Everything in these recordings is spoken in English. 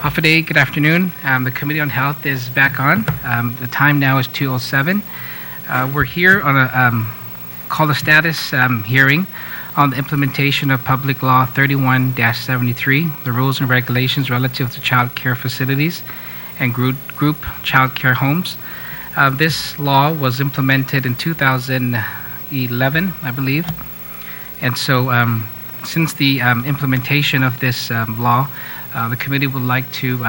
Hafaday, good afternoon. The Committee on Health is back on. The time now is 2:07. We're here on a call to status hearing on the implementation of Public Law 31-73, the rules and regulations relative to child care facilities and group child care homes. This law was implemented in 2011, I believe. And so since the implementation of this law, the committee would like to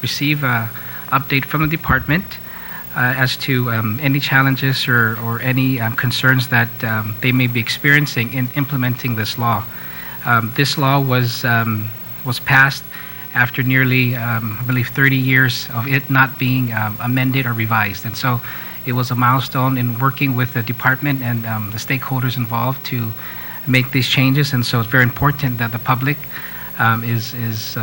receive an update from the department as to any challenges or any concerns that they may be experiencing in implementing this law. This law was passed after nearly, I believe, 30 years of it not being amended or revised. And so it was a milestone in working with the department and the stakeholders involved to make these changes. And so it's very important that the public is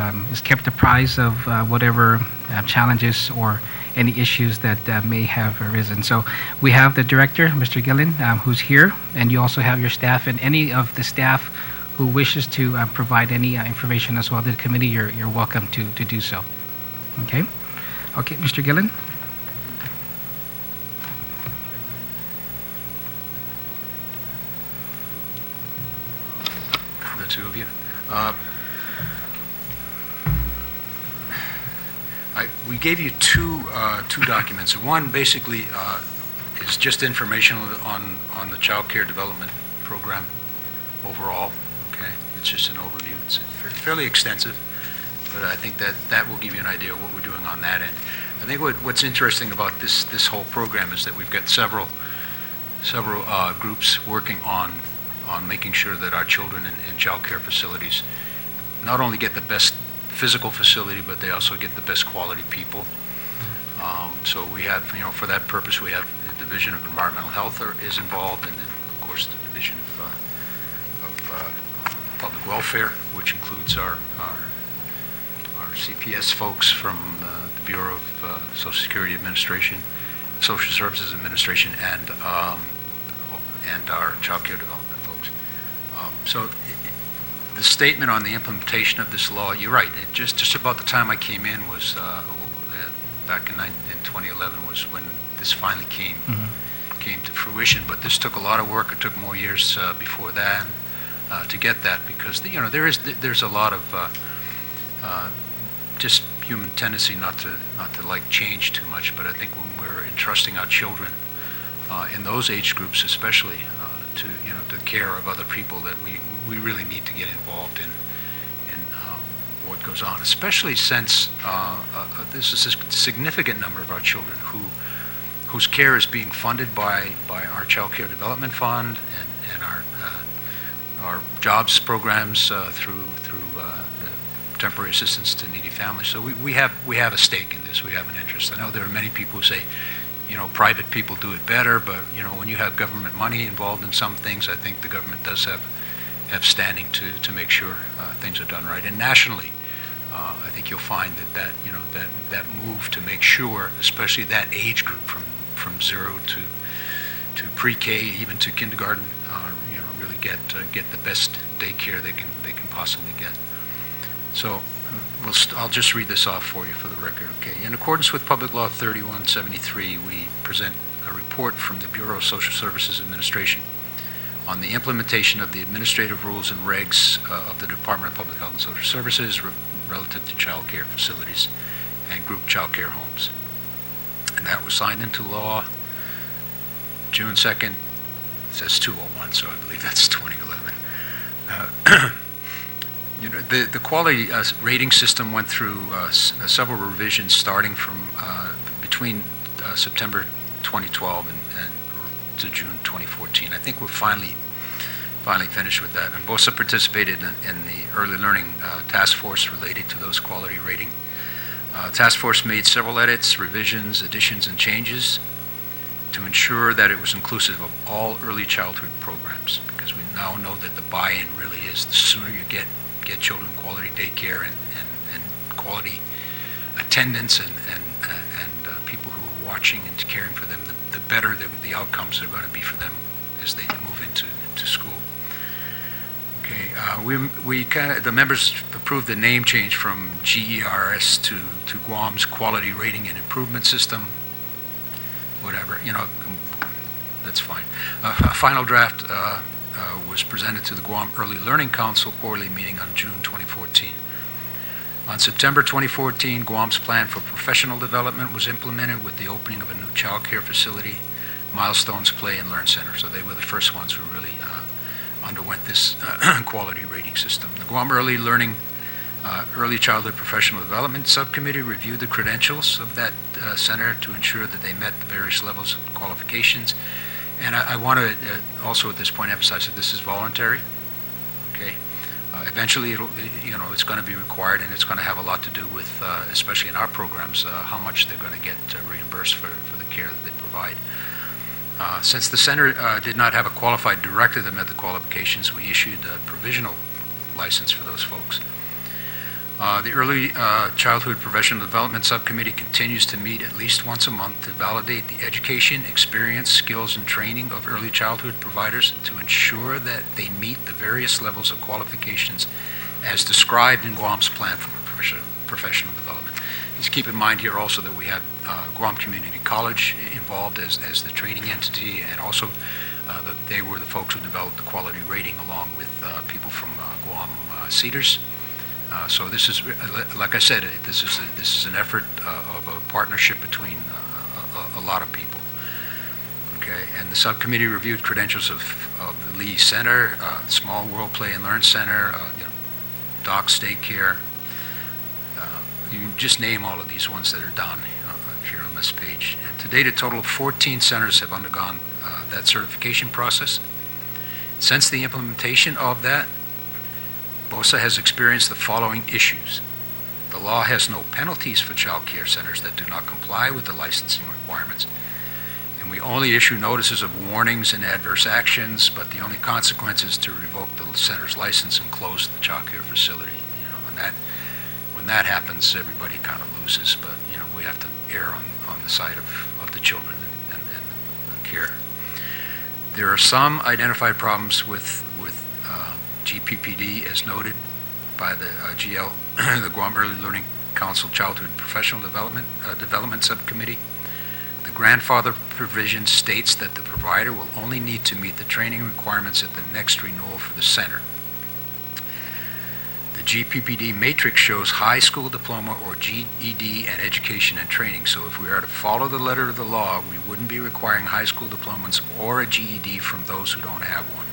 kept apprised of whatever challenges or any issues that may have arisen. So we have the director, Mr. Gillen, who's here, and you also have your staff and any of the staff who wishes to provide any information as well to the committee. You're welcome to do so. Okay, Mr. Gillen. The two of you. We gave you two documents. One basically is just informational on the child care development program overall. Okay, it's just an overview. It's fairly extensive, but I think that will give you an idea of what we're doing on that end. I think what's interesting about this whole program is that we've got several groups working on making sure that our children in child care facilities not only get the best physical facility, but they also get the best quality people. So we have, for that purpose, we have the Division of Environmental Health is involved, and then, of course, the Division of Public Welfare, which includes our CPS folks from the Bureau of Social Security Administration, Social Services Administration, and our Child Care Development folks. So the statement on the implementation of this law, you're right. It just about the time I came in was back in 2011 was when this finally came to fruition. But this took a lot of work. It took more years before that to get that, because there's a lot of just human tendency not to like change too much. But I think when we're entrusting our children in those age groups, especially to the care of other people, that we really need to get involved in what goes on, especially since this is a significant number of our children whose care is being funded by our Child Care Development Fund and our jobs programs through the temporary assistance to needy families. So we have a stake in this. We have an interest. I know there are many people who say, private people do it better, but when you have government money involved in some things, I think the government does have standing to make sure things are done right. And nationally, I think you'll find that move to make sure, especially that age group from 0 to pre-K, even to kindergarten, really get the best daycare they can possibly get. So I'll just read this off for you for the record. Okay. In accordance with Public Law 3173, we present a report from the Bureau of Social Services Administration on the implementation of the administrative rules and regs of the Department of Public Health and Social Services relative to child care facilities and group child care homes. And that was signed into law June 2nd. It says 201, so I believe that's 2011. The quality rating system went through several revisions starting from between September 2012 and to June 2014. I think we're finally finished with that. And BOSA participated in the early learning task force related to those quality rating. Task force made several edits, revisions, additions, and changes to ensure that it was inclusive of all early childhood programs, because we now know that the buy-in really is the sooner you get children quality daycare and quality attendance and people who are watching and caring for them, the better the outcomes are going to be for them as they move into school. Okay, the members approved the name change from GERS to Guam's Quality Rating and Improvement System, whatever, that's fine. A final draft was presented to the Guam Early Learning Council quarterly meeting on June 2014. On September 2014, Guam's plan for professional development was implemented with the opening of a new child care facility, Milestones Play and Learn Center. So they were the first ones who really underwent this quality rating system. The Guam Early Childhood Professional Development Subcommittee reviewed the credentials of that center to ensure that they met the various levels of qualifications. And I want to also at this point emphasize that this is voluntary. Okay. Eventually, it's going to be required, and it's going to have a lot to do with, especially in our programs, how much they're going to get reimbursed for the care that they provide. Since the center did not have a qualified director that met the qualifications, we issued a provisional license for those folks. The Early Childhood Professional Development Subcommittee continues to meet at least once a month to validate the education, experience, skills, and training of early childhood providers to ensure that they meet the various levels of qualifications as described in Guam's plan for professional development. Please keep in mind here also that we have Guam Community College involved as the training entity, and also they were the folks who developed the quality rating along with people from Guam Cedars. So this is, like I said, this is an effort of a partnership between a lot of people. Okay, and the subcommittee reviewed credentials of the Lee Center, Small World Play and Learn Center, Doc's Daycare. You can just name all of these ones that are down here on this page. And to date, a total of 14 centers have undergone that certification process. Since the implementation of that, BOSA has experienced the following issues. The law has no penalties for child care centers that do not comply with the licensing requirements. And we only issue notices of warnings and adverse actions, but the only consequence is to revoke the center's license and close the child care facility. And when that happens, everybody kind of loses, but we have to err on the side of the children and the care. There are some identified problems with GPPD, as noted by the GL, the Guam Early Learning Council Childhood Professional Development Subcommittee. The grandfather provision states that the provider will only need to meet the training requirements at the next renewal for the center. The GPPD matrix shows high school diploma or GED and education and training. So if we are to follow the letter of the law, we wouldn't be requiring high school diplomas or a GED from those who don't have one.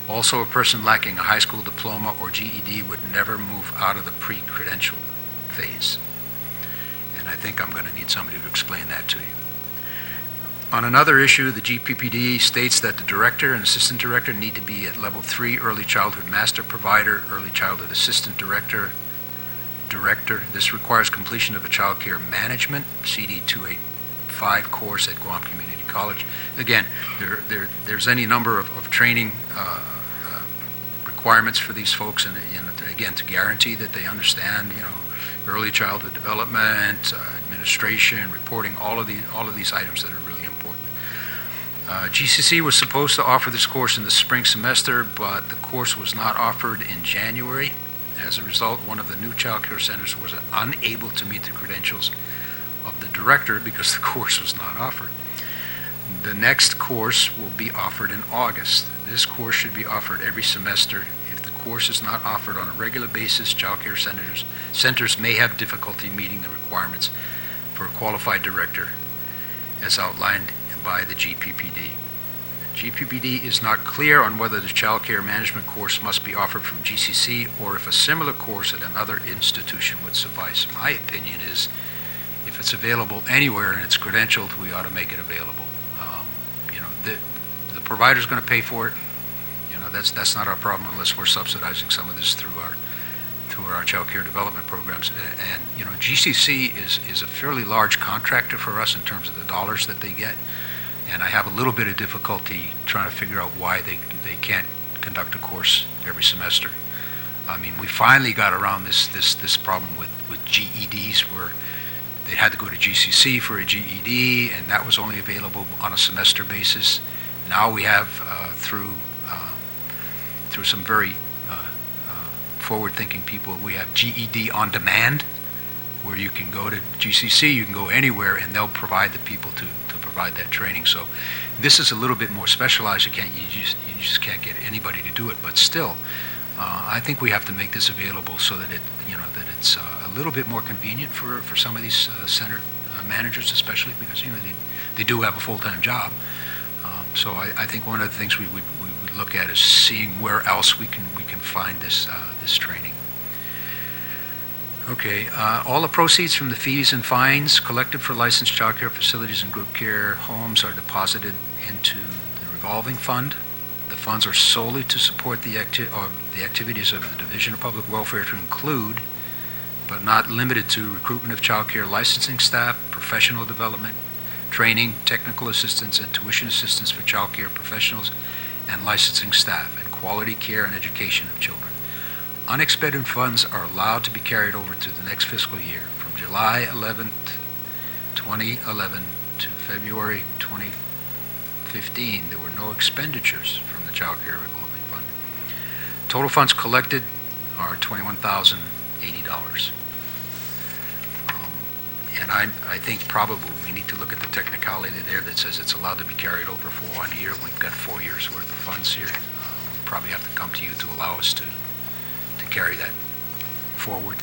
Also, a person lacking a high school diploma or GED would never move out of the pre-credential phase. And I think I'm going to need somebody to explain that to you. On another issue, the GPPD states that the director and assistant director need to be at level 3 early childhood master provider, early childhood assistant director. This requires completion of a child care management CD 285 course at Guam Community College. Again, there's any number of training requirements for these folks, and again, to guarantee that they understand, early childhood development, administration, reporting, all of these items that are really important. GCC was supposed to offer this course in the spring semester, but the course was not offered in January. As a result, one of the new child care centers was unable to meet the credentials of the director because the course was not offered. The next course will be offered in August. This course should be offered every semester. If the course is not offered on a regular basis, child care centers may have difficulty meeting the requirements for a qualified director as outlined by the GPPD. GPPD is not clear on whether the child care management course must be offered from GCC or if a similar course at another institution would suffice. My opinion is if it's available anywhere and it's credentialed, we ought to make it available. The provider's going to pay for it. That's not our problem unless we're subsidizing some of this through our child care development programs. And GCC is a fairly large contractor for us in terms of the dollars that they get. And I have a little bit of difficulty trying to figure out why they can't conduct a course every semester. I mean, we finally got around this problem with GEDs where they had to go to GCC for a GED, and that was only available on a semester basis. Now we have through through some very forward-thinking people. We have GED on demand, where you can go to GCC, you can go anywhere, and they'll provide the people to provide that training. So this is a little bit more specialized. You just can't get anybody to do it. But still, I think we have to make this available so that it's a little bit more convenient for some of these center managers, especially because they do have a full-time job. So I think one of the things we would look at is seeing where else we can find this training. Okay, all the proceeds from the fees and fines collected for licensed child care facilities and group care homes are deposited into the revolving fund. The funds are solely to support the activities of the Division of Public Welfare, to include, but not limited to, recruitment of child care licensing staff, professional development, training, technical assistance, and tuition assistance for child care professionals and licensing staff, and quality care and education of children. Unexpended funds are allowed to be carried over to the next fiscal year. From July 11th, 2011 to February 2015, there were no expenditures from the Child Care Revolving Fund. Total funds collected are $21,080. And I think probably we need to look at the technicality there that says it's allowed to be carried over for 1 year. We've got 4 years worth of funds here. We probably have to come to you to allow us to carry that forward.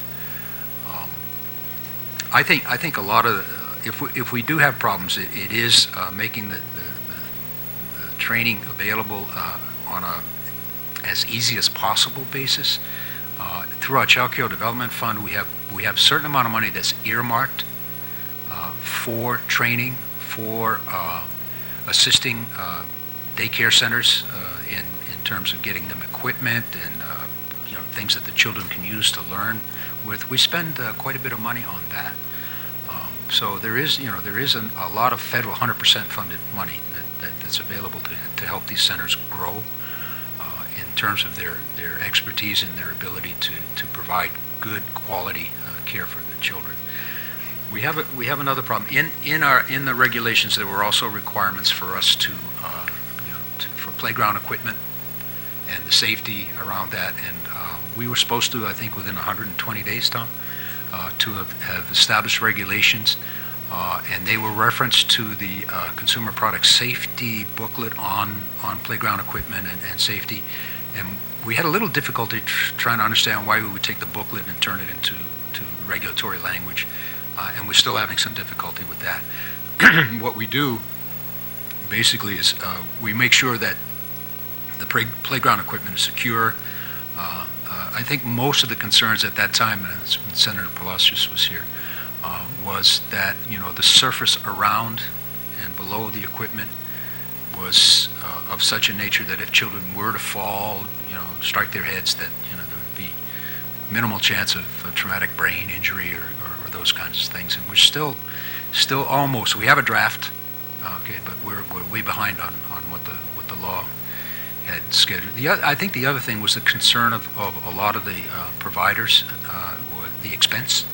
I think a lot of if we do have problems, it is making the training available on a as easy as possible basis. Through our Child Care Development Fund, we have a certain amount of money that's earmarked for training, for assisting daycare centers in terms of getting them equipment and things that the children can use to learn with. We spend quite a bit of money on that. So there is a lot of federal 100% funded money that's available to help these centers grow in terms of their expertise and their ability to provide good quality care for the children. We have another problem in the regulations. There were also requirements for us for playground equipment and the safety around that, and we were supposed to, I think, within 120 days, Tom, to have established regulations, and they were referenced to the Consumer Product Safety booklet on playground equipment and safety, and we had a little difficulty trying to understand why we would take the booklet and turn it into regulatory language, and we're still having some difficulty with that. What we do basically is we make sure that the playground equipment is secure. I think most of the concerns at that time, and when Senator Palacios was here, was that the surface around and below the equipment was of such a nature that if children were to fall, strike their heads, that there would be minimal chance of traumatic brain injury or those kinds of things. And we're still almost. We have a draft, okay, but we're way behind on what the law had scheduled. I think the other thing was the concern of a lot of the providers, the expense.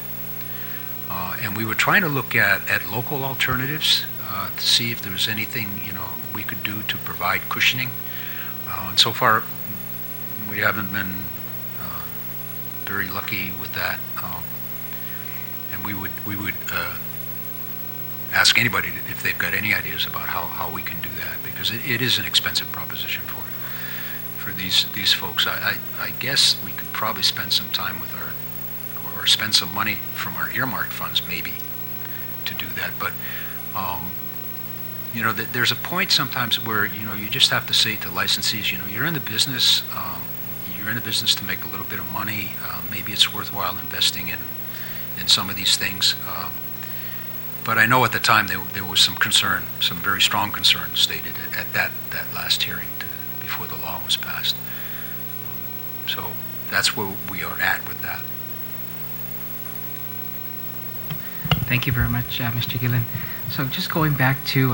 And we were trying to look at local alternatives to see if there was anything we could do to provide cushioning. And so far, we haven't been very lucky with that. And we would ask anybody if they've got any ideas about how we can do that, because it is an expensive proposition for these folks. I guess we could probably spend some time with or spend some money from our earmarked funds maybe to do that. But there's a point sometimes where you just have to say to licensees, you're in the business. You're in the business to make a little bit of money. Maybe it's worthwhile investing in some of these things. But I know at the time there was some concern, some very strong concern stated at that last hearing before the law was passed. So that's where we are at with that. Thank you very much, Mr. Gillen. So just going back to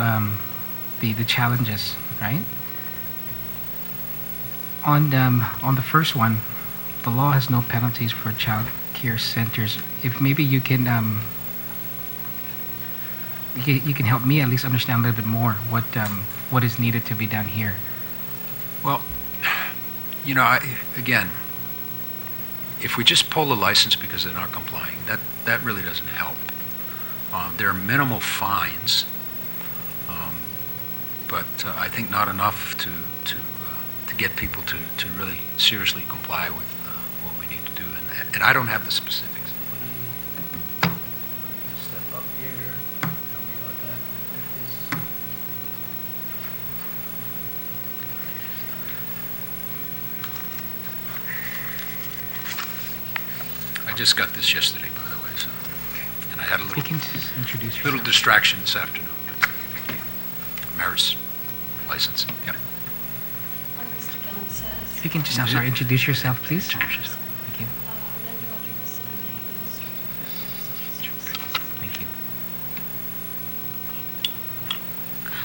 the challenges, right? On the first one, the law has no penalties for child care centers. If maybe you can help me at least understand a little bit more what is needed to be done here. Well, Again, if we just pull the license because they're not complying, that really doesn't help. There are minimal fines, but I think not enough to get people to really seriously comply with what we need to do. And I don't have the specifics. Anybody step up here? Tell me about that. I just got this yesterday, by the way, so, and I had a You can just introduce little yourself. distraction this afternoon. Maris license. Yep. Like Mr. Gillen says. If you can just, I'm sorry, introduce yourself, please. Introduce yourself. Thank you. I'm Linda Rodriguez, and I'm the administrator. Thank you.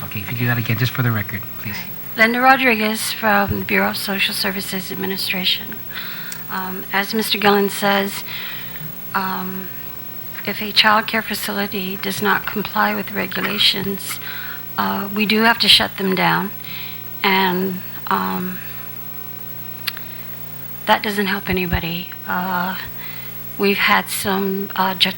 Okay, if you do that again, just for the record, please. Right. Linda Rodriguez from the Bureau of Social Services Administration. As Mr. Gillen says, if a child care facility does not comply with regulations, we do have to shut them down, and that doesn't help anybody. We've had some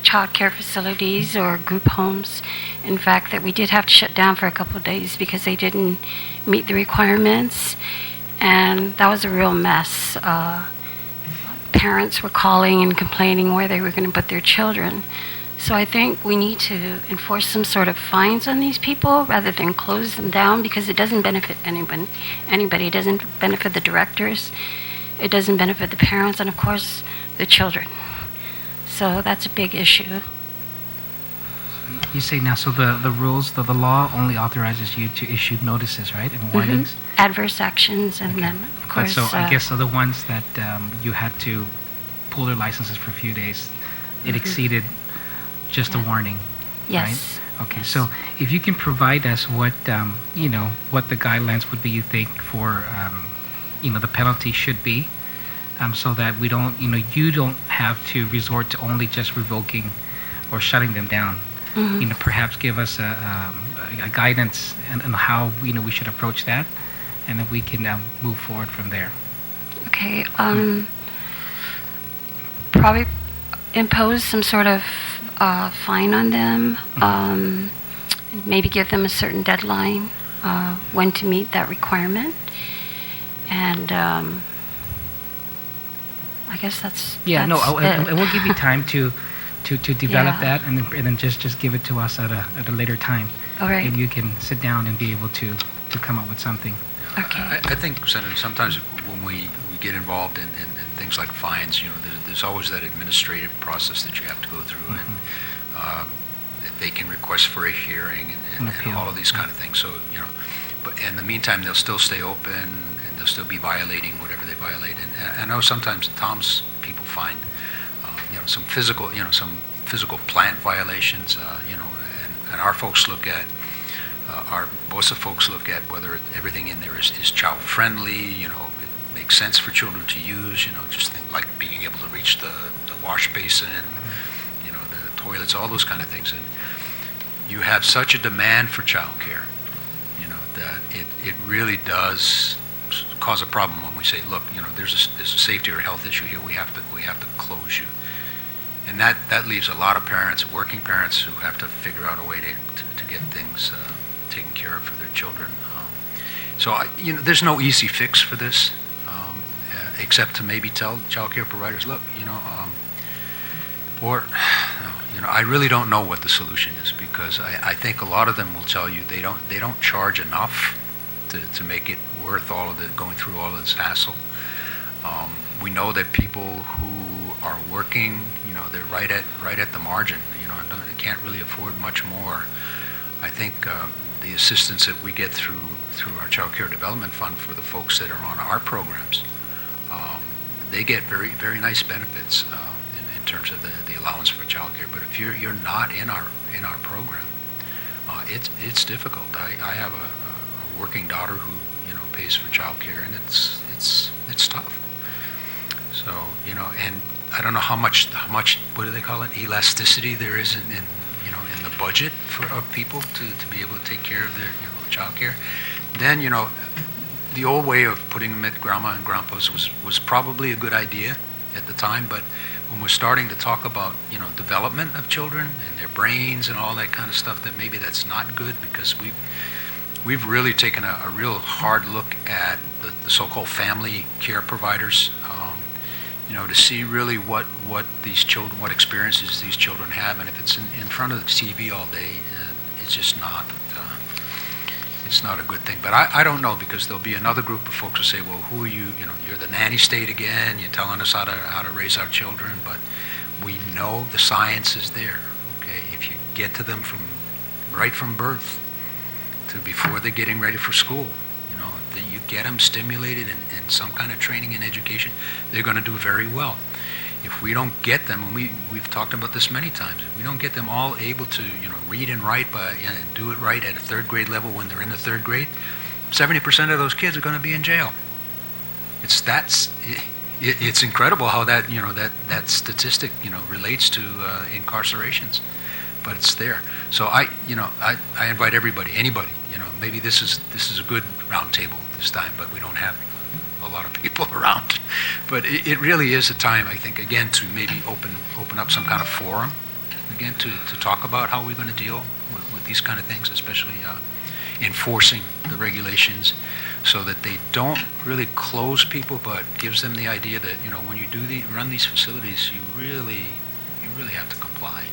child care facilities or group homes, in fact, that we did have to shut down for a couple of days because they didn't meet the requirements, and that was a real mess. Parents were calling and complaining where they were going to put their children. So I think we need to enforce some sort of fines on these people rather than close them down, because it doesn't benefit anybody. It doesn't benefit the directors. It doesn't benefit the parents, and of course, the children. So that's a big issue. You say now, so the rules, the law only authorizes you to issue notices, right, and warnings? Adverse actions, and then, of But course... so I guess the ones that you had to pull their licenses for a few days, it exceeded just a warning, yes. right? Okay, Yes. so if you can provide us what, what the guidelines would be, you think, for, the penalty should be, so that we don't, you don't have to resort to only just revoking or shutting them down. Perhaps give us a guidance on how, we should approach that, and then we can move forward from there. Okay, probably impose some sort of fine on them, maybe give them a certain deadline when to meet that requirement, and I guess that's Yeah, it. and we'll give you time to develop Yeah. that, and then just give it to us at a later time. All right. And you can sit down and be able to come up with something. Okay. I think, Senator, sometimes when we get involved in things like fines, there's always that administrative process that you have to go through, and they can request for a hearing and all of these kind of things. So, but in the meantime, they'll still stay open, and they'll still be violating whatever they violate. And I know sometimes Tom's people find, some physical plant violations, and our folks look at, our BOSA folks look at whether everything in there is child friendly, it makes sense for children to use, just think like being able to reach the wash basin, the toilets, all those kind of things. And you have such a demand for child care, that it really does cause a problem when we say, look, there's a safety or health issue here, we have to close you. And that leaves a lot of parents, working parents, who have to figure out a way to get things taken care of for their children. So there's no easy fix for this, except to maybe tell child care providers, look, I really don't know what the solution is, because I think a lot of them will tell you they don't charge enough to make it worth all of going through all of this hassle. We know that people who are working, they're right at the margin, and they can't really afford much more. I think the assistance that we get through our Child Care Development Fund for the folks that are on our programs, they get very, very nice benefits in terms of the allowance for child care. But if you're not in our program, it's difficult. I have a working daughter who pays for child care, and it's tough. So and I don't know how much what do they call it, elasticity there is in the budget of people to be able to take care of their child care. Then the old way of putting them at grandma and grandpa's was probably a good idea at the time, but when we're starting to talk about, development of children and their brains and all that kind of stuff, that maybe that's not good, because we've really taken a real hard look at the so-called family care providers, to see really what these children, what experiences these children have, and if it's in front of the TV all day, it's just not. It's not a good thing. But I don't know, because there'll be another group of folks who say, well, who are you? You're the nanny state again. You're telling us how to raise our children. But we know the science is there. Okay, if you get to them right from birth to before they're getting ready for school, that you get them stimulated in some kind of training and education, they're going to do very well. If we don't get them, and we've talked about this many times, if we don't get them all able to read and write and do it right at a third grade level when they're in the third grade, 70% of those kids are going to be in jail. It's incredible how that statistic relates to incarcerations, but it's there. So I invite anybody. Maybe this is a good round table this time, but we don't have a lot of people around. But it really is a time, I think, again, to maybe open up some kind of forum, again, to talk about how we're going to deal with these kind of things, especially enforcing the regulations, so that they don't really close people, but gives them the idea that, when you run these facilities, you really have to comply.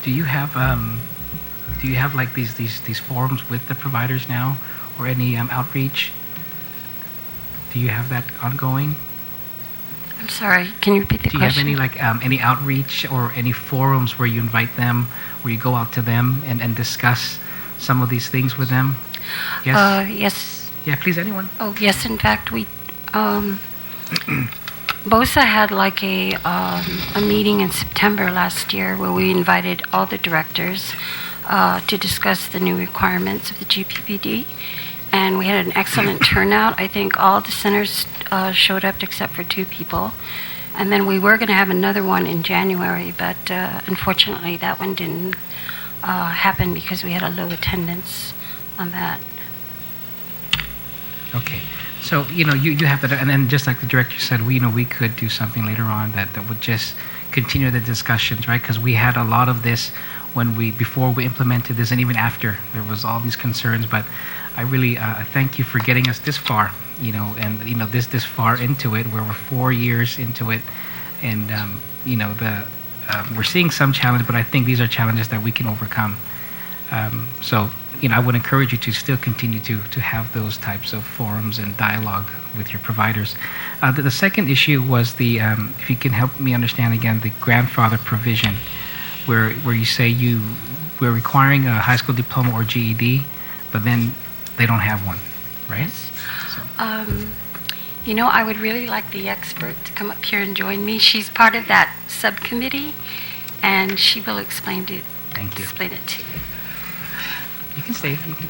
Do you have like these forums with the providers now, or any outreach? Do you have that ongoing? I'm sorry, can you repeat the question? Do you have any outreach or any forums where you invite them, where you go out to them and discuss some of these things with them? Yes. Yes. Yeah, please, anyone. Oh, yes. In fact, we BOSA had like a meeting in September last year where we invited all the directors to discuss the new requirements of the GPPD, and we had an excellent turnout. I think all the centers showed up except for 2 people, and then we were going to have another one in January, but unfortunately that one didn't happen because we had a low attendance on that. Okay. So, you have that, and then just like the director said, we could do something later on that would just continue the discussions, right? Because we had a lot of this before we implemented this, and even after, there was all these concerns. But I really thank you for getting us this far, and this far into it, where we're 4 years into it, and we're seeing some challenge, but I think these are challenges that we can overcome. So, I would encourage you to still continue to have those types of forums and dialogue with your providers. The second issue was if you can help me understand again, the grandfather provision, where you say we're requiring a high school diploma or GED, but then they don't have one, right? So. I would really like the expert to come up here and join me. She's part of that subcommittee, and she will explain it. Thank you. Explain it to you. You can stay. You can.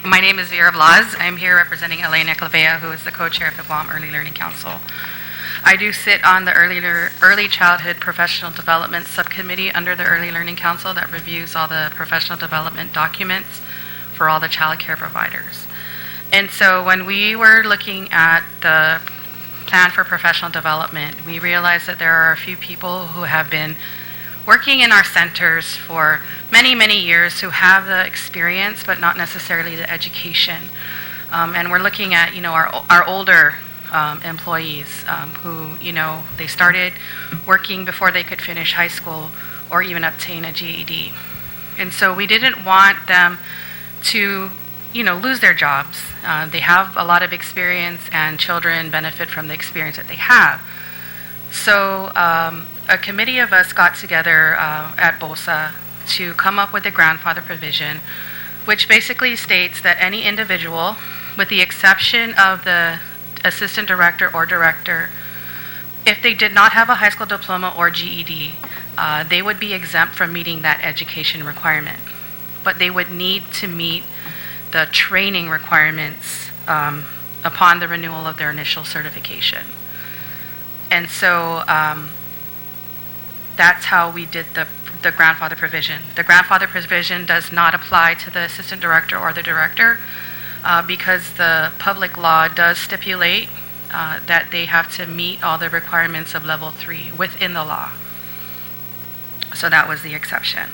My name is Vera Blas. I'm here representing Elena Clavea, who is the co-chair of the Guam Early Learning Council. I do sit on the Early Childhood Professional Development Subcommittee under the Early Learning Council that reviews all the professional development documents for all the child care providers. And so when we were looking at the plan for professional development, we realized that there are a few people who have been working in our centers for many, many years who have the experience but not necessarily the education. And we're looking at, our older employees who, they started working before they could finish high school or even obtain a GED. And so we didn't want them to lose their jobs. They have a lot of experience, and children benefit from the experience that they have. So a committee of us got together at BOSA to come up with a grandfather provision, which basically states that any individual, with the exception of the assistant director or director, if they did not have a high school diploma or GED, they would be exempt from meeting that education requirement. But they would need to meet the training requirements upon the renewal of their initial certification. And so that's how we did the grandfather provision. The grandfather provision does not apply to the assistant director or the director because the public law does stipulate that they have to meet all the requirements of level 3 within the law. So that was the exception.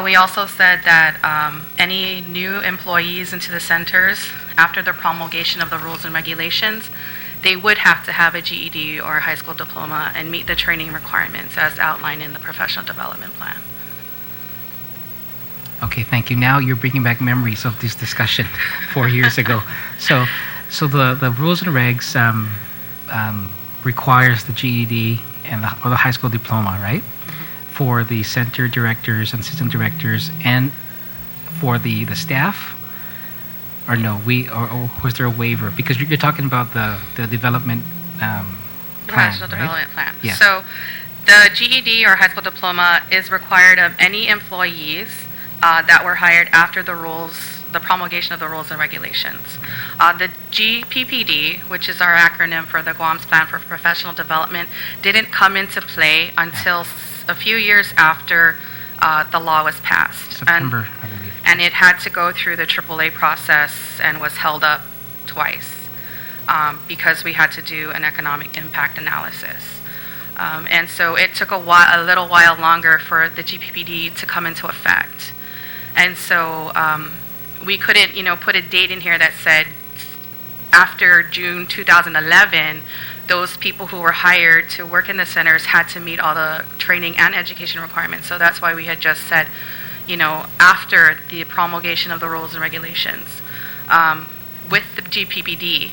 We also said that any new employees into the centers after the promulgation of the rules and regulations, they would have to have a GED or a high school diploma and meet the training requirements as outlined in the professional development plan. Okay, thank you. Now you're bringing back memories of this discussion 4 years ago. So the rules and regs requires the GED or the high school diploma, right? For the center directors and assistant directors, and for the staff, or no? Or was there a waiver? Because you're talking about the development plan, Professional right? development plan. Yeah. So the GED or high school diploma is required of any employees that were hired after the promulgation of the rules and regulations. The GPPD, which is our acronym for the Guam's Plan for Professional Development, didn't come into play until a few years after the law was passed. September, I believe. And it had to go through the AAA process and was held up twice because we had to do an economic impact analysis. And so it took a little while longer for the GPPD to come into effect. And so we couldn't, put a date in here that said after June 2011, those people who were hired to work in the centers had to meet all the training and education requirements. So that's why we had just said, after the promulgation of the rules and regulations, with the GPPD,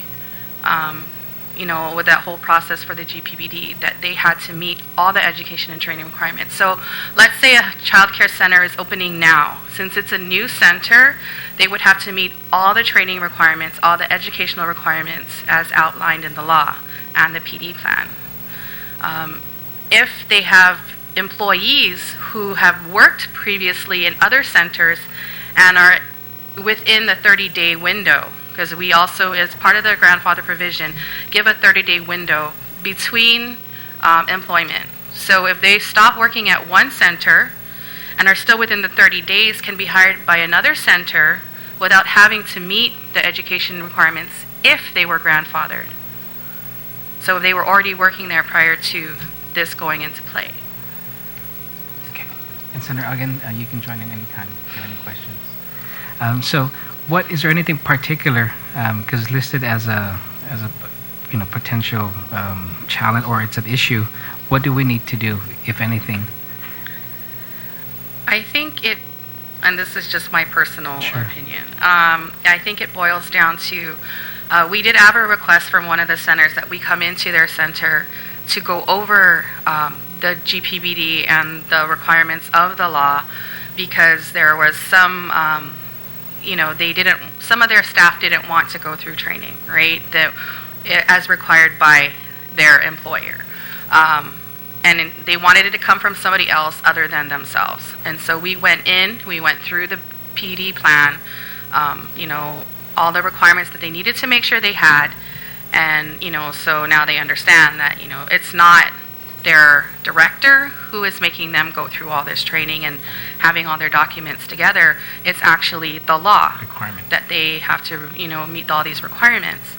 with that whole process for the GPPD, that they had to meet all the education and training requirements. So let's say a child care center is opening now. Since it's a new center, they would have to meet all the training requirements, all the educational requirements as outlined in the law and the PD plan. If they have employees who have worked previously in other centers and are within the 30-day window, because we also, as part of the grandfather provision, give a 30-day window between employment. So if they stop working at one center and are still within the 30 days, can be hired by another center without having to meet the education requirements if they were grandfathered. So they were already working there prior to this going into play. Okay. And Senator Ogden, you can join in any time if you have any questions. So, is there anything particular, because it's listed as a potential challenge, or it's an issue? What do we need to do, if anything? I think and this is just my personal Sure. opinion, I think it boils down to, we did have a request from one of the centers that we come into their center to go over the GPPD and the requirements of the law, because there was some, some of their staff didn't want to go through training, right, as required by their employer. And they wanted it to come from somebody else other than themselves. And so we went through the PD plan, all the requirements that they needed to make sure they had. And, so now they understand that, it's not their director who is making them go through all this training and having all their documents together. It's actually the law Requirement. that they have to, meet all these requirements.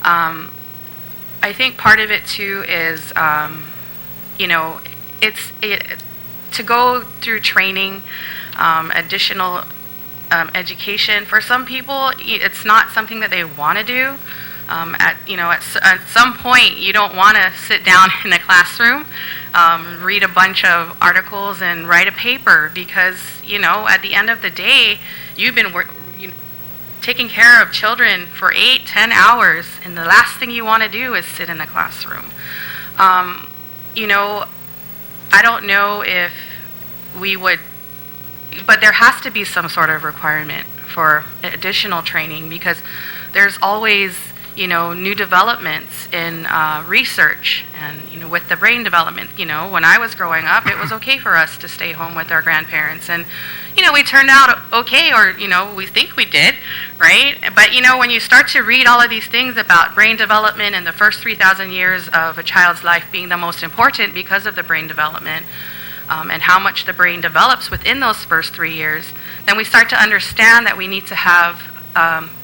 I think part of it too is, to go through training, additional education. For some people, it's not something that they want to do. At some point, you don't want to sit down in a classroom, read a bunch of articles and write a paper, because, at the end of the day, you've been taking care of children for 8-10 hours, and the last thing you want to do is sit in a classroom. I don't know if we would, but there has to be some sort of requirement for additional training, because there's always, new developments in research and, with the brain development. When I was growing up, it was okay for us to stay home with our grandparents, and, we turned out okay, or, we think we did, right? But, when you start to read all of these things about brain development and the first 3,000 years of a child's life being the most important because of the brain development, and how much the brain develops within those first 3 years, then we start to understand that we need to have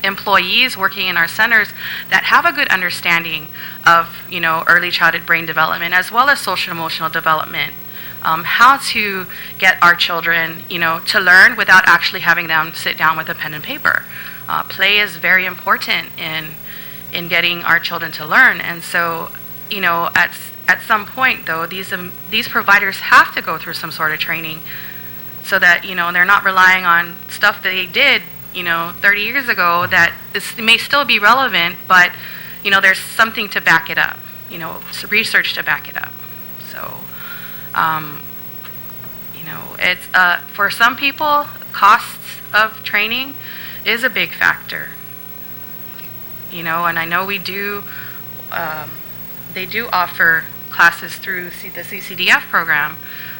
employees working in our centers that have a good understanding of, early childhood brain development as well as social emotional development. How to get our children, to learn without actually having them sit down with a pen and paper. Play is very important in getting our children to learn, and so, at some point, though, these providers have to go through some sort of training so that, they're not relying on stuff that they did, 30 years ago that may still be relevant, but, there's something to back it up, research to back it up. So, it's, for some people, costs of training is a big factor, and I know they do offer classes through the CCDF program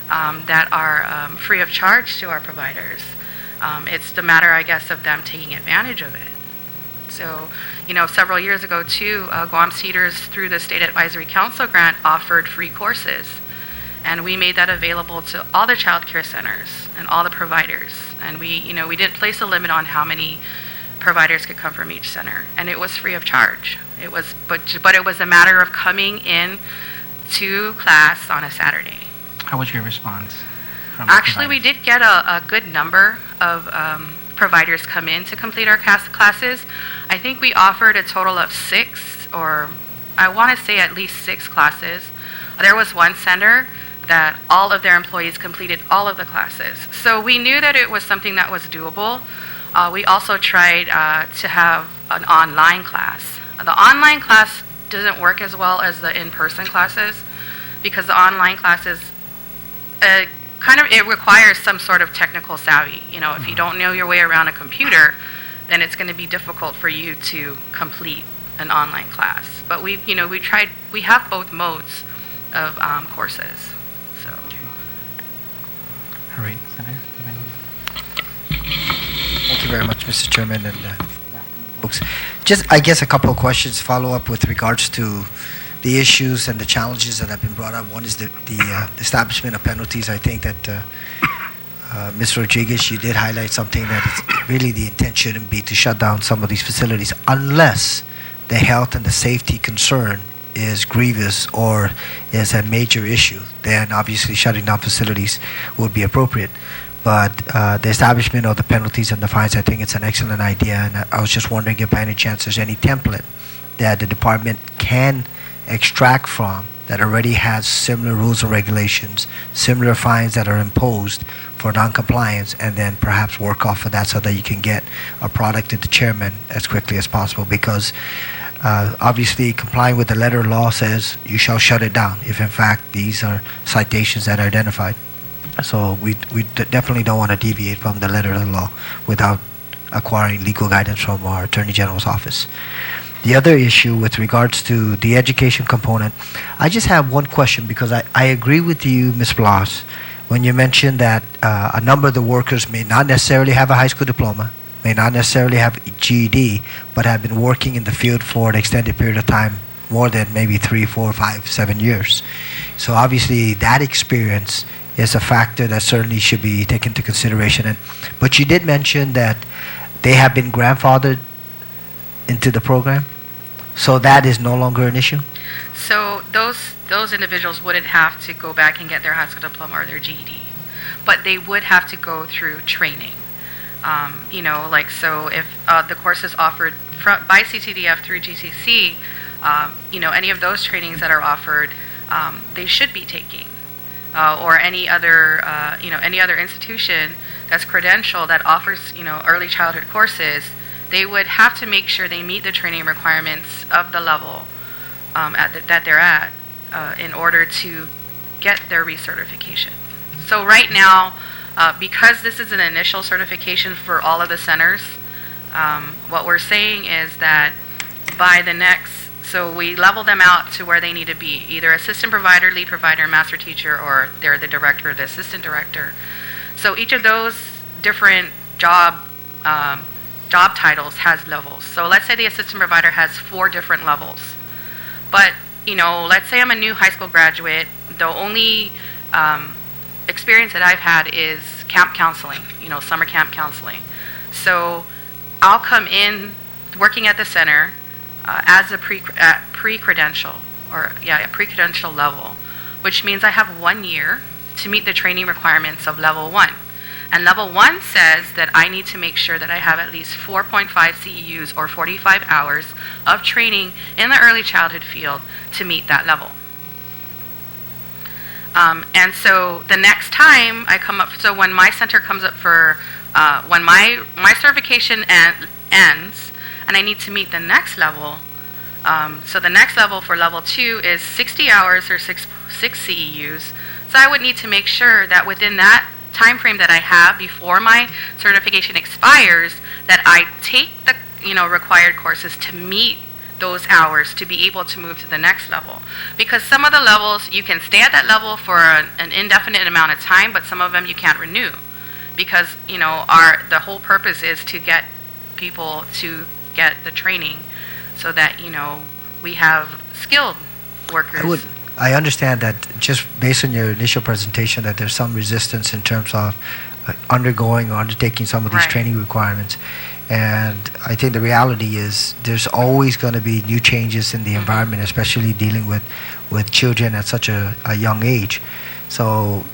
that are free of charge to our providers. It's the matter, I guess, of them taking advantage of it. So, several years ago, too, Guam Cedars, through the State Advisory Council grant, offered free courses. And we made that available to all the child care centers and all the providers. And we didn't place a limit on how many providers could come from each center. And it was free of charge. But it was a matter of coming in to class on a Saturday. How was your response? Actually, we did get a good number of providers come in to complete our classes. I think we offered a total of 6, or I want to say at least 6 classes. There was one center that all of their employees completed all of the classes. So we knew that it was something that was doable. We also tried to have an online class. The online class doesn't work as well as the in-person classes because the online classes it requires some sort of technical savvy. If you don't know your way around a computer, then it's going to be difficult for you to complete an online class. But we have both modes of courses. So. All right, Senator. Thank you very much, Mr. Chairman and folks. Just, I guess, a couple of questions follow up with regards to the issues and the challenges that have been brought up. One is the establishment of penalties. I think that Ms. Rodriguez, you did highlight something that it's really the intent shouldn't be to shut down some of these facilities unless the health and the safety concern is grievous or is a major issue. Then obviously shutting down facilities would be appropriate. But the establishment of the penalties and the fines, I think it's an excellent idea. And I was just wondering if by any chance there's any template that the department can extract from that already has similar rules and regulations, similar fines that are imposed for non-compliance, and then perhaps work off of that so that you can get a product to the chairman as quickly as possible. Because obviously complying with the letter of law says you shall shut it down if in fact these are citations that are identified. So we definitely don't want to deviate from the letter of the law without acquiring legal guidance from our Attorney General's office. The other issue with regards to the education component, I just have one question because I agree with you, Ms. Blas, when you mentioned that a number of the workers may not necessarily have a high school diploma, may not necessarily have GED, but have been working in the field for an extended period of time, more than maybe 3, 4, 5, 7 years. So obviously that experience is a factor that certainly should be taken into consideration. But you did mention that they have been grandfathered into the program, so that is no longer an issue? So those individuals wouldn't have to go back and get their high school diploma or their GED, but they would have to go through training. So if the course is offered by CCDF through GCC, any of those trainings that are offered, they should be taking. Or any other institution that's credentialed that offers, early childhood courses, they would have to make sure they meet the training requirements of the level that they're at in order to get their recertification. So right now, because this is an initial certification for all of the centers, what we're saying is that by the next, so we level them out to where they need to be, either assistant provider, lead provider, master teacher, or they're the director or the assistant director. So each of those different job titles has levels. So let's say the assistant provider has 4 different levels. But, let's say I'm a new high school graduate. The only experience that I've had is camp counseling, summer camp counseling. So I'll come in working at the center as a pre-credential, a pre-credential level, which means I have 1 year to meet the training requirements of level 1. And level 1 says that I need to make sure that I have at least 4.5 CEUs or 45 hours of training in the early childhood field to meet that level. And so the next time I come up, so when my center comes up for, when my certification ends and I need to meet the next level, so the next level for level 2 is 60 hours or 6 CEUs. So I would need to make sure that within that time frame that I have before my certification expires, that I take the required courses to meet those hours to be able to move to the next level. Because some of the levels, you can stay at that level for an indefinite amount of time, but some of them you can't renew. Because, the whole purpose is to get people to get the training so that, we have skilled workers. I understand that just based on your initial presentation that there's some resistance in terms of undergoing or undertaking some of these Right. training requirements. And I think the reality is there's always going to be new changes in the environment, especially dealing with children at such a young age. So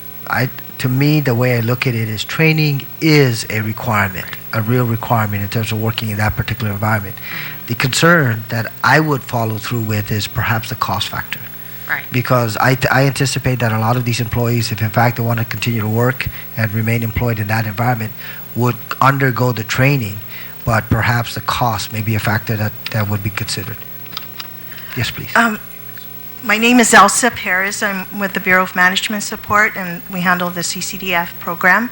to me, the way I look at it is training is a requirement, a real requirement in terms of working in that particular environment. The concern that I would follow through with is perhaps the cost factor. Right. Because I anticipate that a lot of these employees, if in fact they want to continue to work and remain employed in that environment, would undergo the training, but perhaps the cost may be a factor that would be considered. Yes, please. My name is Elsa Perez. I'm with the Bureau of Management Support, and we handle the CCDF program.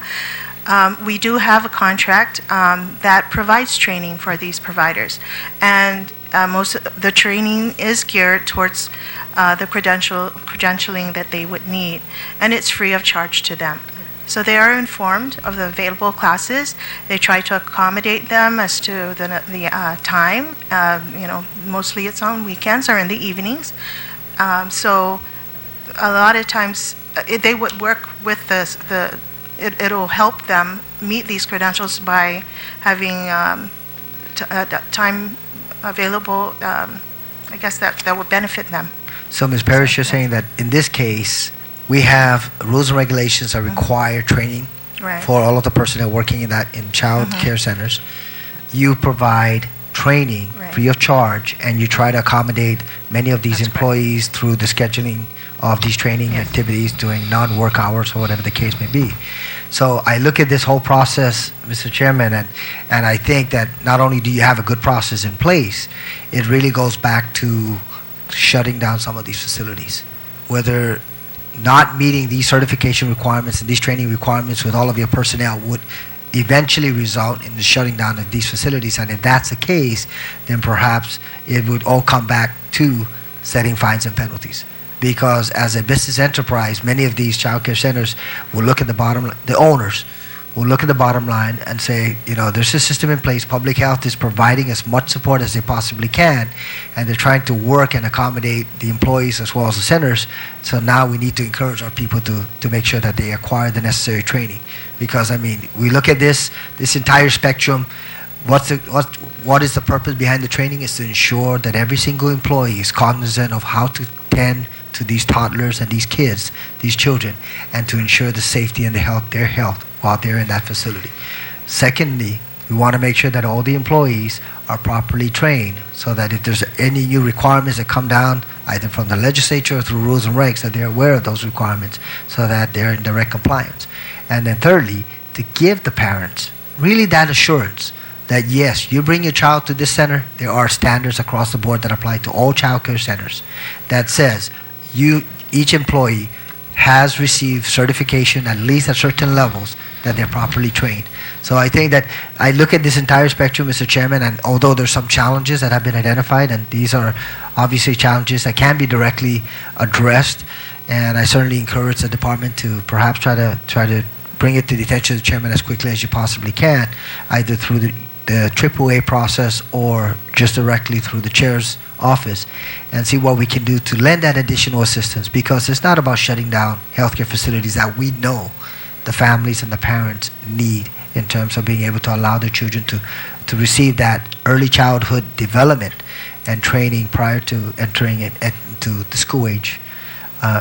We do have a contract that provides training for these providers, and most of the training is geared towards the credentialing that they would need, and it's free of charge to them. So they are informed of the available classes. They try to accommodate them as to the time. Mostly it's on weekends or in the evenings. So a lot of times they would work with it'll help them meet these credentials by having time available. I guess that would benefit them. So, Ms. Parrish, you're saying that in this case, we have rules and regulations that require training Right. for all of the personnel working in child care centers. You provide training Right. free of charge, and you try to accommodate many of these That's correct. employees through the scheduling of these training Yes. activities during non-work hours or whatever the case may be. So I look at this whole process, Mr. Chairman, and I think that not only do you have a good process in place, it really goes back to shutting down some of these facilities. Whether not meeting these certification requirements and these training requirements with all of your personnel would eventually result in the shutting down of these facilities. And if that's the case, then perhaps it would all come back to setting fines and penalties. Because as a business enterprise, many of these child care centers will look at the owners will look at the bottom line and say, there's a system in place, public health is providing as much support as they possibly can, and they're trying to work and accommodate the employees as well as the centers. So now we need to encourage our people to make sure that they acquire the necessary training. Because, we look at this entire spectrum. What is the purpose behind the training is to ensure that every single employee is cognizant of how to tend to these toddlers and these kids, these children, and to ensure the safety and their health while they're in that facility. Secondly, we want to make sure that all the employees are properly trained so that if there's any new requirements that come down, either from the legislature or through rules and regs, that they're aware of those requirements so that they're in direct compliance. And then thirdly, to give the parents really that assurance that yes, you bring your child to this center, there are standards across the board that apply to all child care centers that says each employee has received certification at least at certain levels that they're properly trained. So I think that I look at this entire spectrum, Mr. Chairman, and although there's some challenges that have been identified, and these are obviously challenges that can be directly addressed, and I certainly encourage the department to perhaps try to bring it to the attention of the chairman as quickly as you possibly can, either through the AAA process or just directly through the chair's office and see what we can do to lend that additional assistance, because it's not about shutting down healthcare facilities that we know the families and the parents need in terms of being able to allow their children to receive that early childhood development and training prior to entering it into the school age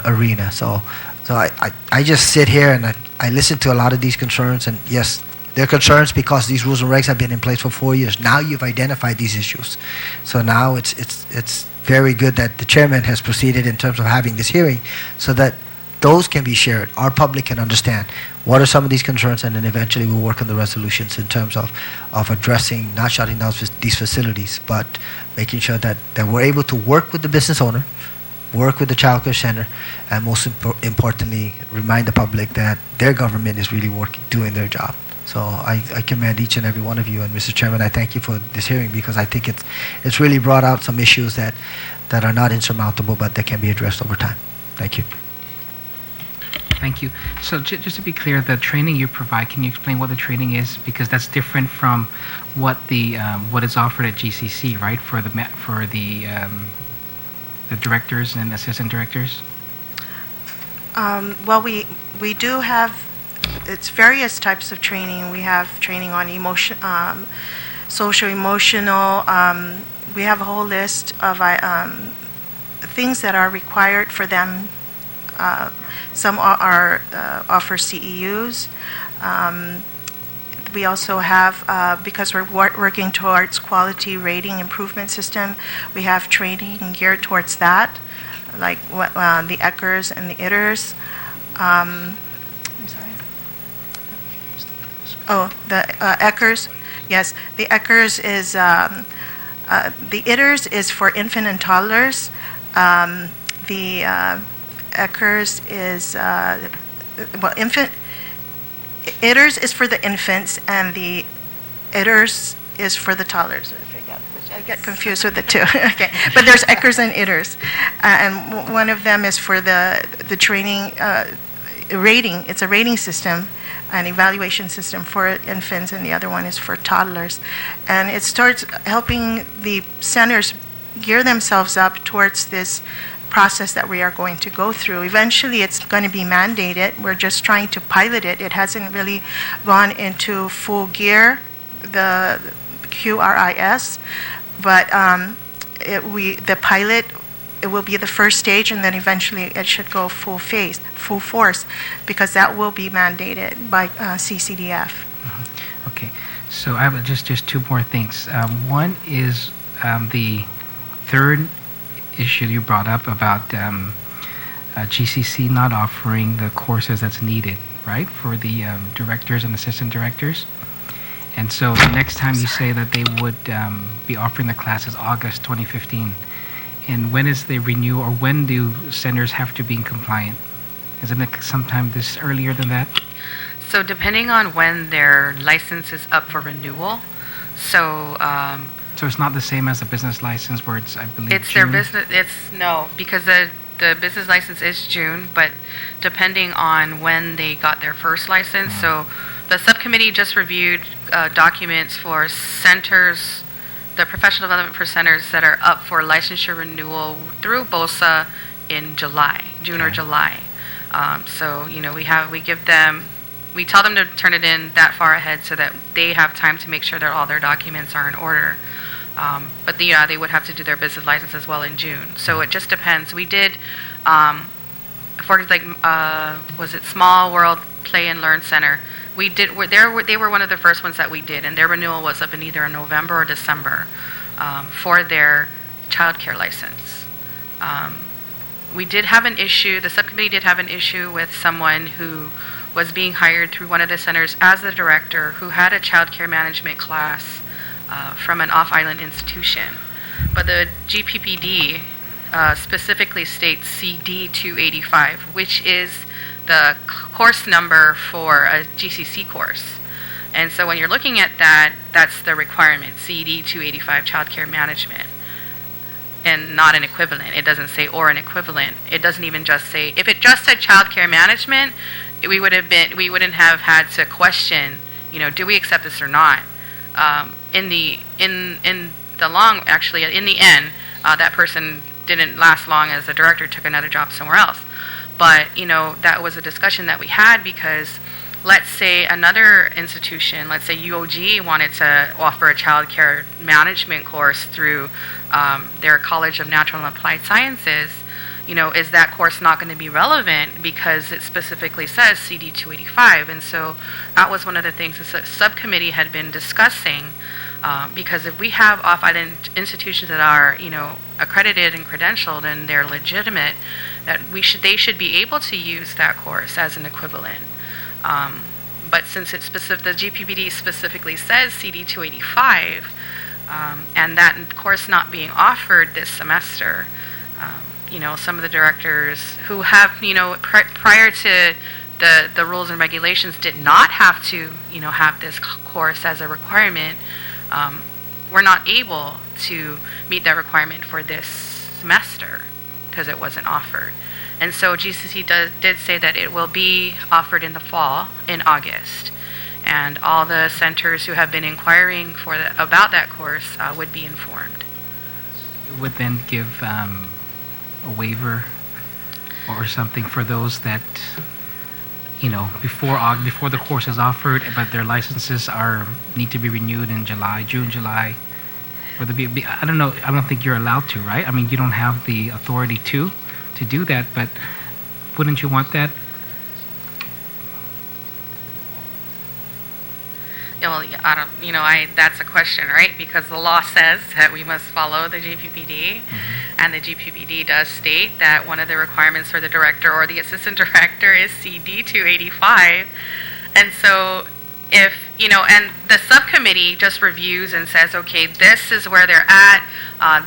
arena. So I just sit here and I listen to a lot of these concerns, and yes, they're concerns because these rules and regs have been in place for 4 years. Now you've identified these issues. So now it's very good that the chairman has proceeded in terms of having this hearing so that those can be shared. Our public can understand what are some of these concerns, and then eventually we'll work on the resolutions in terms of addressing, not shutting down these facilities, but making sure that we're able to work with the business owner, work with the child care center, and most importantly, remind the public that their government is really doing their job. So I commend each and every one of you, and Mr. Chairman, I thank you for this hearing, because I think it's really brought out some issues that are not insurmountable, but that can be addressed over time. Thank you. Thank you. So just to be clear, the training you provide, can you explain what the training is? Because that's different from what what is offered at GCC, right? For the directors and assistant directors. Well, we do have, it's various types of training. We have training on social emotional. We have a whole list of things that are required for them. Some are offer CEUs. We also have, because we're working towards quality rating improvement system, we have training geared towards that, like the ECHRs and the ITERs. I'm sorry. Oh, the ECHRs. Yes, the ECHRs is, the ITERs is for infant and toddlers. The ECHRs is, ITERs is for the infants, and the ITERs is for the toddlers. I get confused with the two. Okay, but there's ECHRs and ITERs, and one of them is for the training rating. It's a rating system, an evaluation system for infants, and the other one is for toddlers, and it starts helping the centers gear themselves up towards this process that we are going to go through. Eventually, it's going to be mandated. We're just trying to pilot it. It hasn't really gone into full gear, the QRIS, but the pilot, it will be the first stage, and then eventually it should go full force, because that will be mandated by CCDF. Mm-hmm. Okay, so I have just two more things. One is the third issue you brought up about GCC not offering the courses that's needed, right, for the directors and assistant directors. And so the next time you say that they would be offering the classes August 2015, and when is the renew, or when do centers have to be in compliant? Isn't it sometime this earlier than that? So depending on when their license is up for renewal, so it's not the same as a business license where it's, I believe, it's June? their business. No, because the business license is June, but depending on when they got their first license. So the subcommittee just reviewed documents for centers, the professional development for centers that are up for licensure renewal through BOSA in June or July. So we tell them to turn it in that far ahead so that they have time to make sure that all their documents are in order. But they would have to do their business license as well in June. So it just depends. We did, was it Small World Play and Learn Center? They were one of the first ones that we did, and their renewal was up in either November or December for their child care license. We did have an issue, the subcommittee did have an issue with someone who was being hired through one of the centers as the director, who had a child care management class from an off-island institution. But the GPPD specifically states CD 285, which is the course number for a GCC course. And so when you're looking at that, that's the requirement, CD 285 child care management, and not an equivalent. It doesn't say or an equivalent. It doesn't even just say, if it just said child care management, we wouldn't have had to question, do we accept this or not? in the end, that person didn't last long as a director, took another job somewhere else. But, that was a discussion that we had because let's say another institution, let's say UOG wanted to offer a child care management course through their College of Natural and Applied Sciences, is that course not going to be relevant because it specifically says CD 285? And so that was one of the things the subcommittee had been discussing, because if we have off-island institutions that are, accredited and credentialed and they're legitimate, that they should be able to use that course as an equivalent. But since the GPPD specifically says CD 285, and that course not being offered this semester, some of the directors who have, prior to the rules and regulations did not have to, have this course as a requirement, were not able to meet that requirement for this semester because it wasn't offered. And so GCC did say that it will be offered in the fall, in August. And all the centers who have been inquiring about that course would be informed. You would then give a waiver or something for those that, before the course is offered, but their licenses need to be renewed in June, July. Would there be, I don't know, I don't think you're allowed to, right? I mean, you don't have the authority to do that, but wouldn't you want that? Well, that's a question, right? Because the law says that we must follow the GPPD, and the GPPD does state that one of the requirements for the director or the assistant director is CD 285. And so if, and the subcommittee just reviews and says, okay, this is where they're at,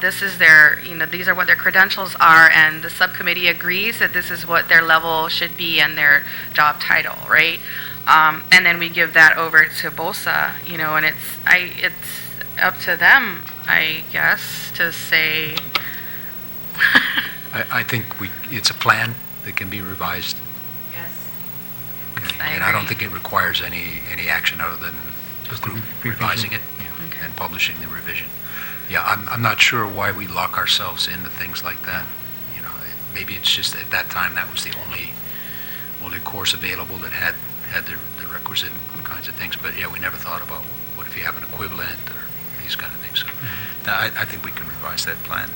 this is their, these are what their credentials are, and the subcommittee agrees that this is what their level should be and their job title, right? And then we give that over to BOSA, and it's up to them, I guess, to say. I think it's a plan that can be revised. Yes. And I don't think it requires any action other than the group revising it and publishing the revision. Yeah, I'm not sure why we lock ourselves into things like that. Maybe it's just at that time that was the only course available that had the requisite kinds of things. But yeah, we never thought about what if you have an equivalent or these kind of things. So I think we can revise that plan.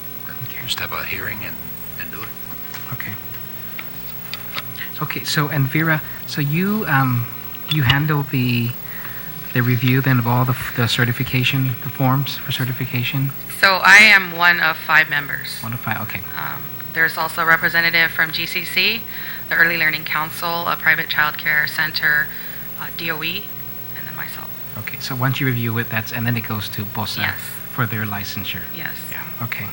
Just have a hearing and do it. Okay. Okay. So, and Vera, so you handle the review then of all the certification, the forms for certification? So I am one of 5 members. One of 5. Okay. There's also a representative from GCC, the Early Learning Council, a private child care center, DOE, and then myself. Okay. So once you review it, and then it goes to BOSA Yes. for their licensure. Yes. Yeah. Okay.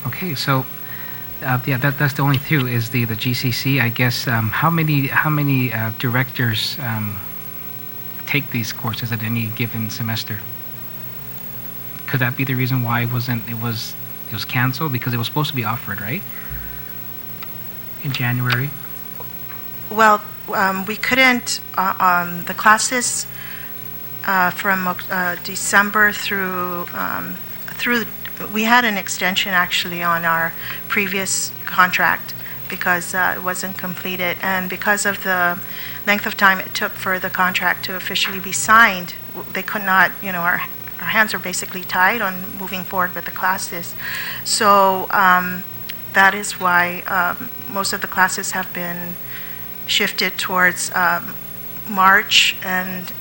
Okay. So. That's the only 2 is the GCC. I guess how many directors take these courses at any given semester? Could that be the reason why it was canceled, because it was supposed to be offered, right? In January. Well, we couldn't, the classes from December through we had an extension actually on our previous contract because it wasn't completed, and because of the length of time it took for the contract to officially be signed, they could not, our hands are basically tied on moving forward with the classes. So that is why most of the classes have been shifted towards March and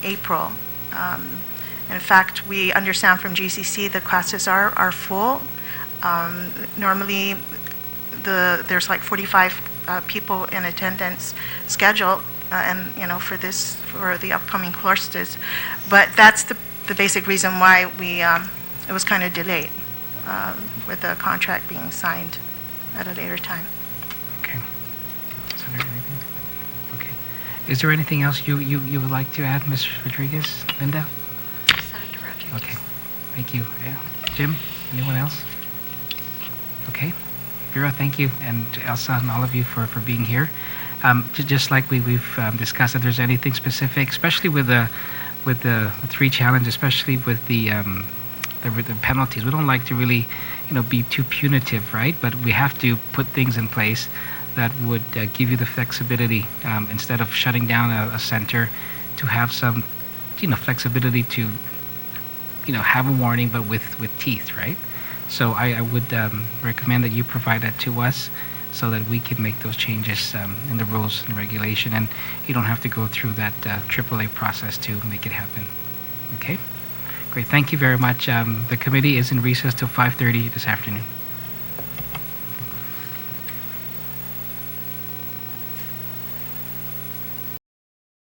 April. In fact, we understand from GCC the classes are full. Normally, there's like 45 people in attendance scheduled, and for the upcoming courses. But that's the basic reason why it was kind of delayed with the contract being signed at a later time. Okay. Is there anything? Okay. Is there anything else you would like to add, Ms. Rodriguez, Linda? Okay, thank you. Yeah. Jim, anyone else? Okay. Vera, thank you, and Elsa and all of you for being here. Just like we've discussed, if there's anything specific, especially with the with the three challenge, especially with the penalties. We don't like to really, be too punitive, right? But we have to put things in place that would give you the flexibility instead of shutting down a center, to have some, flexibility to, have a warning, but with teeth, right? So I would recommend that you provide that to us so that we can make those changes in the rules and regulation, and you don't have to go through that AAA process to make it happen. Okay? Great. Thank you very much. The committee is in recess till 5:30 this afternoon.